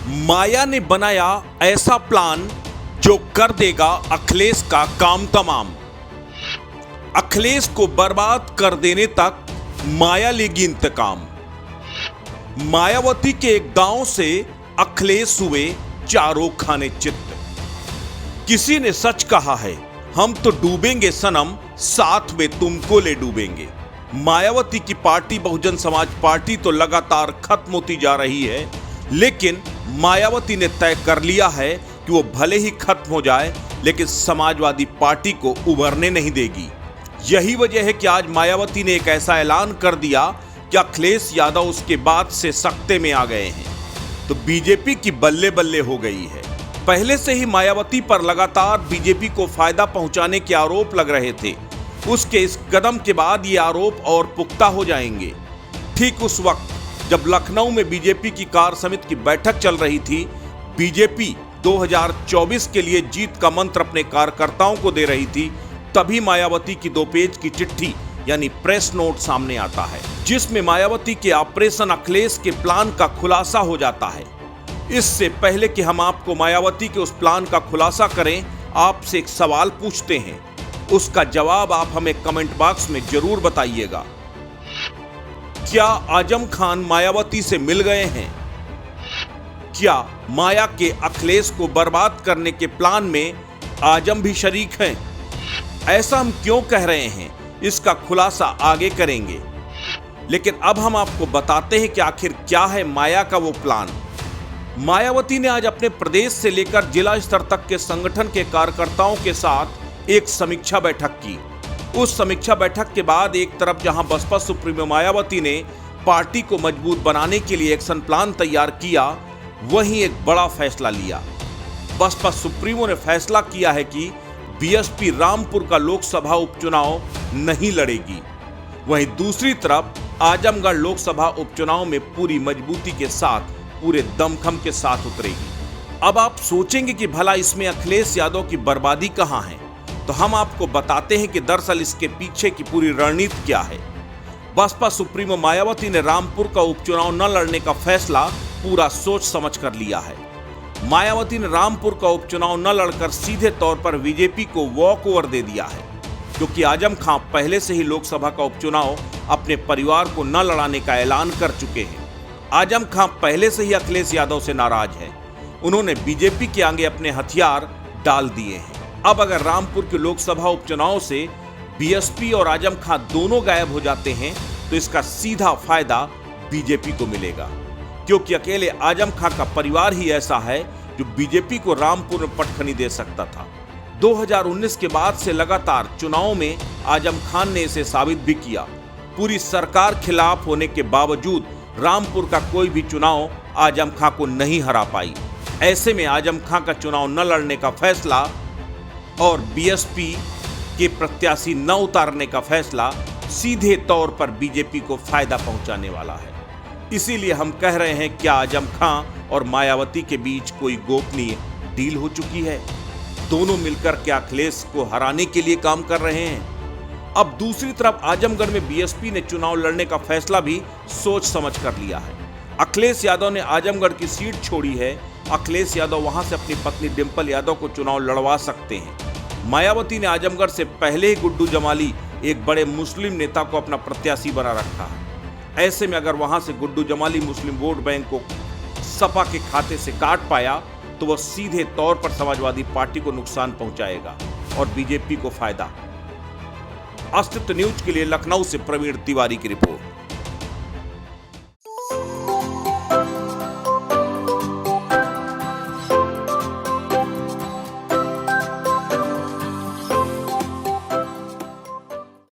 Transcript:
माया ने बनाया ऐसा प्लान जो कर देगा अखिलेश का काम तमाम। अखिलेश को बर्बाद कर देने तक माया लेगी इंतकाम। मायावती के एक गांव से अखिलेश हुए चारों खाने चित्त। किसी ने सच कहा है, हम तो डूबेंगे सनम, साथ में तुमको ले डूबेंगे। मायावती की पार्टी बहुजन समाज पार्टी तो लगातार खत्म होती जा रही है, लेकिन मायावती ने तय कर लिया है कि वो भले ही खत्म हो जाए, लेकिन समाजवादी पार्टी को उभरने नहीं देगी। यही वजह है कि आज मायावती ने एक ऐसा ऐलान कर दिया कि अखिलेश यादव उसके बाद से सख्ते में आ गए हैं, तो बीजेपी की बल्ले बल्ले हो गई है। पहले से ही मायावती पर लगातार बीजेपी को फायदा पहुंचाने के आरोप लग रहे थे। उसके इस कदम के बाद ये आरोप और पुख्ता हो जाएंगे। ठीक उस वक्त जब लखनऊ में बीजेपी की कार्य समिति की बैठक चल रही थी, बीजेपी 2024 के लिए जीत का मंत्र अपने कार्यकर्ताओं को दे रही थी, तभी मायावती की 2 पेज की चिट्ठी यानी प्रेस नोट सामने आता है, जिसमें मायावती के ऑपरेशन अखिलेश के प्लान का खुलासा हो जाता है। इससे पहले कि हम आपको मायावती के उस प्लान का खुलासा करें, आपसे एक सवाल पूछते हैं। उसका जवाब आप हमें कमेंट बॉक्स में जरूर बताइएगा। क्या आजम खान मायावती से मिल गए हैं? क्या माया के अखिलेश को बर्बाद करने के प्लान में आजम भी शरीक हैं? ऐसा हम क्यों कह रहे हैं, इसका खुलासा आगे करेंगे, लेकिन अब हम आपको बताते हैं कि आखिर क्या है माया का वो प्लान। मायावती ने आज अपने प्रदेश से लेकर जिला स्तर तक के संगठन के कार्यकर्ताओं के साथ एक समीक्षा बैठक की। उस समीक्षा बैठक के बाद एक तरफ जहां बसपा सुप्रीमो मायावती ने पार्टी को मजबूत बनाने के लिए एक्शन प्लान तैयार किया, वहीं एक बड़ा फैसला लिया। बसपा सुप्रीमो ने फैसला किया है कि बीएसपी रामपुर का लोकसभा उपचुनाव नहीं लड़ेगी। वहीं दूसरी तरफ आजमगढ़ लोकसभा उपचुनाव में पूरी मजबूती के साथ, पूरे दमखम के साथ उतरेगी। अब आप सोचेंगे कि भला इसमें अखिलेश यादव की बर्बादी कहां है, तो हम आपको बताते हैं कि दरअसल इसके पीछे की पूरी रणनीति क्या है। बसपा सुप्रीमो मायावती ने रामपुर का उपचुनाव न लड़ने का फैसला पूरा सोच समझ कर लिया है। मायावती ने रामपुर का उपचुनाव न लड़कर सीधे तौर पर बीजेपी को वॉक ओवर दे दिया है, क्योंकि आजम खां पहले से ही लोकसभा का उपचुनाव अपने परिवार को न लड़ाने का ऐलान कर चुके हैं। आजम खां पहले से ही अखिलेश यादव से नाराज है। उन्होंने बीजेपी के आगे अपने हथियार डाल दिए हैं। अब अगर रामपुर के लोकसभा उपचुनाव से बीएसपी और आजम खां दोनों गायब हो जाते हैं, तो इसका सीधा फायदा बीजेपी को मिलेगा, क्योंकि अकेले आजम खां का परिवार ही ऐसा है जो बीजेपी को रामपुर में पटखनी दे सकता था। 2019 के बाद से लगातार चुनाव में आजम खान ने इसे साबित भी किया। पूरी सरकार खिलाफ होने के बावजूद रामपुर का कोई भी चुनाव आजम खां को नहीं हरा पाई। ऐसे में आजम खां का चुनाव न लड़ने का फैसला और बीएसपी के प्रत्याशी न उतारने का फैसला सीधे तौर पर बीजेपी को फायदा पहुंचाने वाला है। इसीलिए हम कह रहे हैं, क्या आजम खां और मायावती के बीच कोई गोपनीय डील हो चुकी है? दोनों मिलकर क्या अखिलेश को हराने के लिए काम कर रहे हैं? अब दूसरी तरफ आजमगढ़ में बीएसपी ने चुनाव लड़ने का फैसला भी सोच समझ कर लिया है। अखिलेश यादव ने आजमगढ़ की सीट छोड़ी है। अखिलेश यादव वहां से अपनी पत्नी डिंपल यादव को चुनाव लड़वा सकते हैं। मायावती ने आजमगढ़ से पहले ही गुड्डू जमाली, एक बड़े मुस्लिम नेता को अपना प्रत्याशी बना रखा है। ऐसे में अगर वहां से गुड्डू जमाली मुस्लिम वोट बैंक को सपा के खाते से काट पाया, तो वह सीधे तौर पर समाजवादी पार्टी को नुकसान पहुंचाएगा और बीजेपी को फायदा। अस्तित्व न्यूज के लिए लखनऊ से प्रवीण तिवारी की रिपोर्ट।